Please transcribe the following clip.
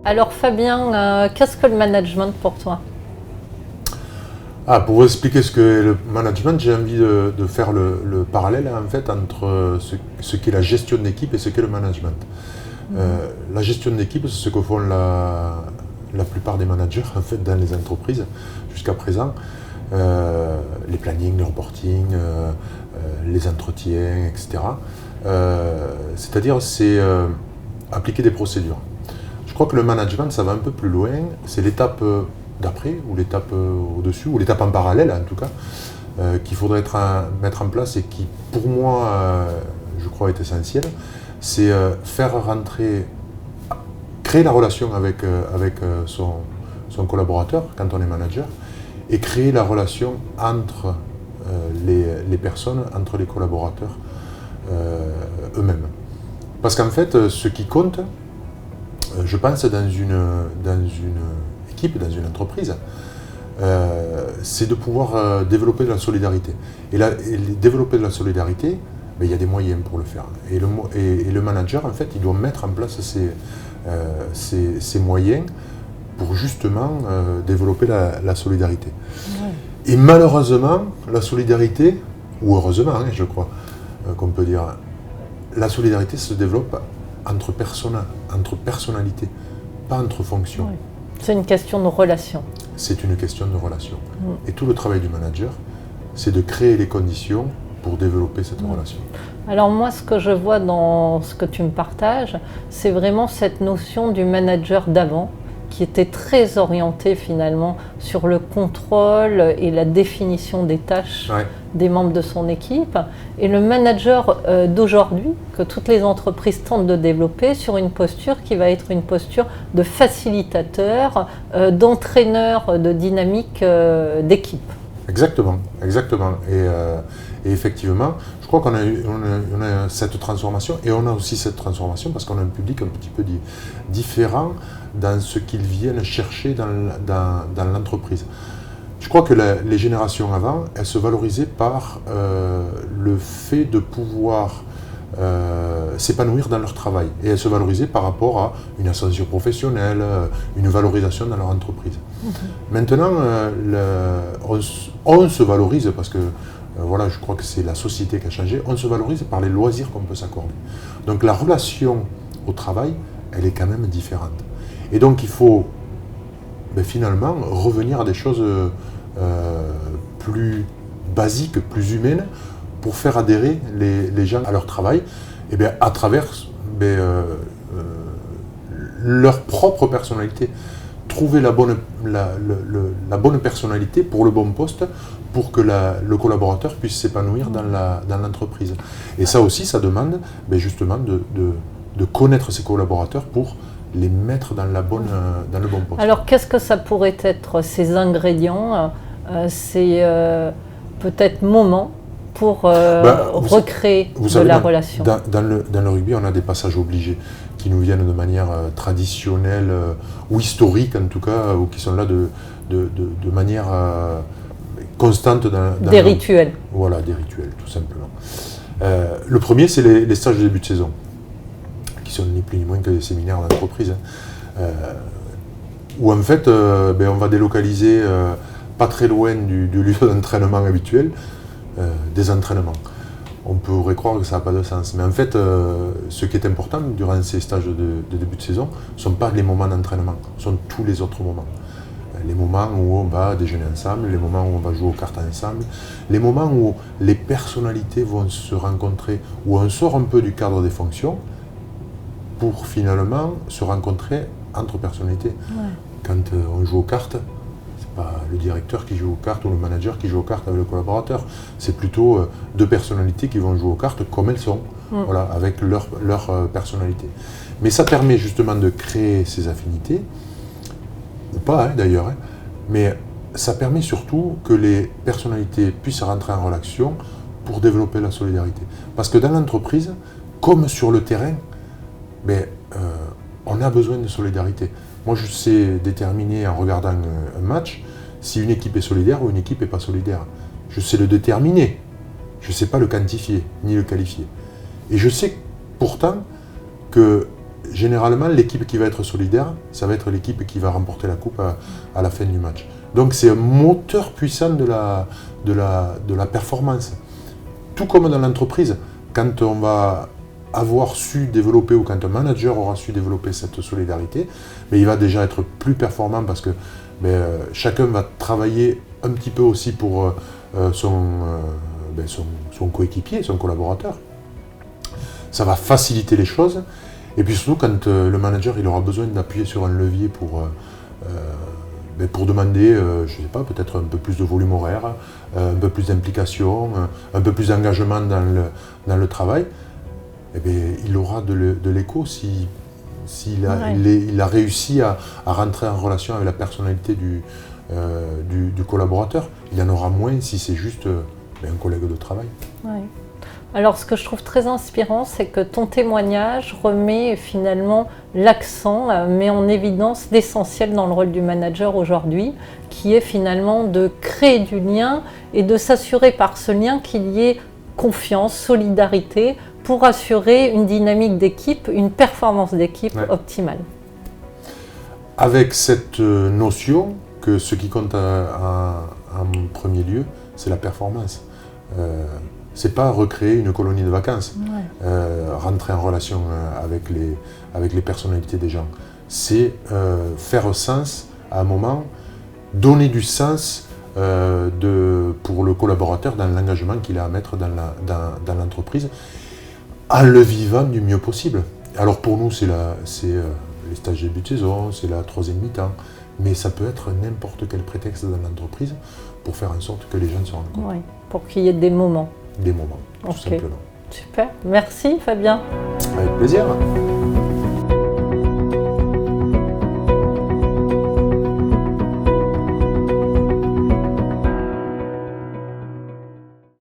Alors Fabien, qu'est-ce que le management pour toi? Pour vous expliquer ce que est le management, j'ai envie de faire le parallèle en fait entre ce qu'est la gestion d'équipe et ce qu'est le management. La gestion d'équipe, c'est ce que font la plupart des managers en fait dans les entreprises jusqu'à présent. Les plannings, les reporting, les entretiens, etc. C'est-à-dire c'est appliquer des procédures. Je crois que le management, ça va un peu plus loin. C'est l'étape d'après, ou l'étape au-dessus, ou l'étape en parallèle en tout cas, qu'il faudrait mettre en place et qui, pour moi, je crois, est essentielle. C'est faire rentrer, créer la relation avec son collaborateur quand on est manager, et créer la relation entre les personnes, entre les collaborateurs eux-mêmes. Parce qu'en fait, ce qui compte, je pense, dans une équipe, dans une entreprise, c'est de pouvoir développer de la solidarité. Et développer de la solidarité, il y a des moyens pour le faire. Et le manager, en fait, il doit mettre en place ces moyens pour justement développer la solidarité. Ouais. Et malheureusement, la solidarité, ou heureusement, je crois qu'on peut dire, la solidarité se développe entre personnalités, pas entre fonctions. Oui. C'est une question de relation. C'est une question de relation. Et tout le travail du manager, c'est de créer les conditions pour développer cette relation. Alors moi, ce que je vois dans ce que tu me partages, c'est vraiment cette notion du manager d'avant, qui était très orienté finalement sur le contrôle et la définition des tâches des membres de son équipe, et le manager d'aujourd'hui, que toutes les entreprises tentent de développer sur une posture qui va être une posture de facilitateur, d'entraîneur de dynamique d'équipe. Exactement, exactement. Et effectivement, je crois qu'on a cette transformation, et on a aussi cette transformation parce qu'on a un public un petit peu différent dans ce qu'ils viennent chercher dans l'entreprise. Je crois que les générations avant, elles se valorisaient par le fait de pouvoir s'épanouir dans leur travail. Et elles se valorisaient par rapport à une ascension professionnelle, une valorisation dans leur entreprise. Maintenant, on se valorise parce que voilà, je crois que c'est la société qui a changé, on se valorise par les loisirs qu'on peut s'accorder. Donc la relation au travail, elle est quand même différente. Et donc il faut finalement revenir à des choses plus basiques, plus humaines, pour faire adhérer les gens à leur travail, et à travers leur propre personnalité. Trouver la bonne personnalité pour le bon poste, pour que le collaborateur puisse s'épanouir dans l'entreprise. Et ça aussi, ça demande justement de connaître ses collaborateurs pour les mettre dans le bon poste. Alors qu'est-ce que ça pourrait être, ces ingrédients, ces peut-être moments pour recréer la relation? Dans le rugby, on a des passages obligés qui nous viennent de manière traditionnelle ou historique en tout cas, ou qui sont là de manière constante dans des rituels. Voilà, des rituels, tout simplement. Le premier, c'est les stages de début de saison, qui sont ni plus ni moins que des séminaires d'entreprise, où en fait, on va délocaliser pas très loin du lieu d'entraînement habituel, des entraînements. On pourrait croire que ça n'a pas de sens. Mais en fait, ce qui est important durant ces stages de début de saison ne sont pas les moments d'entraînement, ce sont tous les autres moments. Les moments où on va déjeuner ensemble, les moments où on va jouer aux cartes ensemble, les moments où les personnalités vont se rencontrer, où on sort un peu du cadre des fonctions pour finalement se rencontrer entre personnalités. Ouais. Quand on joue aux cartes, pas le directeur qui joue aux cartes ou le manager qui joue aux cartes avec le collaborateur. C'est plutôt deux personnalités qui vont jouer aux cartes comme elles sont, voilà, avec leur personnalité. Mais ça permet justement de créer ces affinités, ou pas d'ailleurs, mais ça permet surtout que les personnalités puissent rentrer en relation pour développer la solidarité. Parce que dans l'entreprise, comme sur le terrain, on a besoin de solidarité. Moi, je sais déterminer en regardant un match si une équipe est solidaire ou une équipe n'est pas solidaire. Je sais le déterminer. Je ne sais pas le quantifier ni le qualifier. Et je sais pourtant que généralement, l'équipe qui va être solidaire, ça va être l'équipe qui va remporter la coupe à la fin du match. Donc c'est un moteur puissant de la performance. Tout comme dans l'entreprise, quand on va avoir su développer ou quand un manager aura su développer cette solidarité, mais il va déjà être plus performant parce que chacun va travailler un petit peu aussi pour son coéquipier, son collaborateur. Ça va faciliter les choses. Et puis surtout, quand le manager il aura besoin d'appuyer sur un levier pour demander, je sais pas, peut-être un peu plus de volume horaire, un peu plus d'implication, un peu plus d'engagement dans le travail, il aura de l'écho s'il a réussi à rentrer en relation avec la personnalité du collaborateur. Il en aura moins si c'est juste un collègue de travail. Ouais. Alors, ce que je trouve très inspirant, c'est que ton témoignage remet finalement l'accent, met en évidence l'essentiel dans le rôle du manager aujourd'hui, qui est finalement de créer du lien et de s'assurer par ce lien qu'il y ait confiance, solidarité, pour assurer une dynamique d'équipe, une performance d'équipe optimale. Avec cette notion que ce qui compte en premier lieu, c'est la performance. C'est pas recréer une colonie de vacances, rentrer en relation avec les personnalités des gens. C'est faire sens à un moment, donner du sens pour le collaborateur dans l'engagement qu'il a à mettre dans l'entreprise, en le vivant du mieux possible. Alors pour nous, c'est les stages de début de saison, c'est la troisième mi-temps, mais ça peut être n'importe quel prétexte dans l'entreprise pour faire en sorte que les gens se rendent compte. Oui, pour qu'il y ait des moments. Des moments, tout simplement. Super, merci Fabien. Avec plaisir.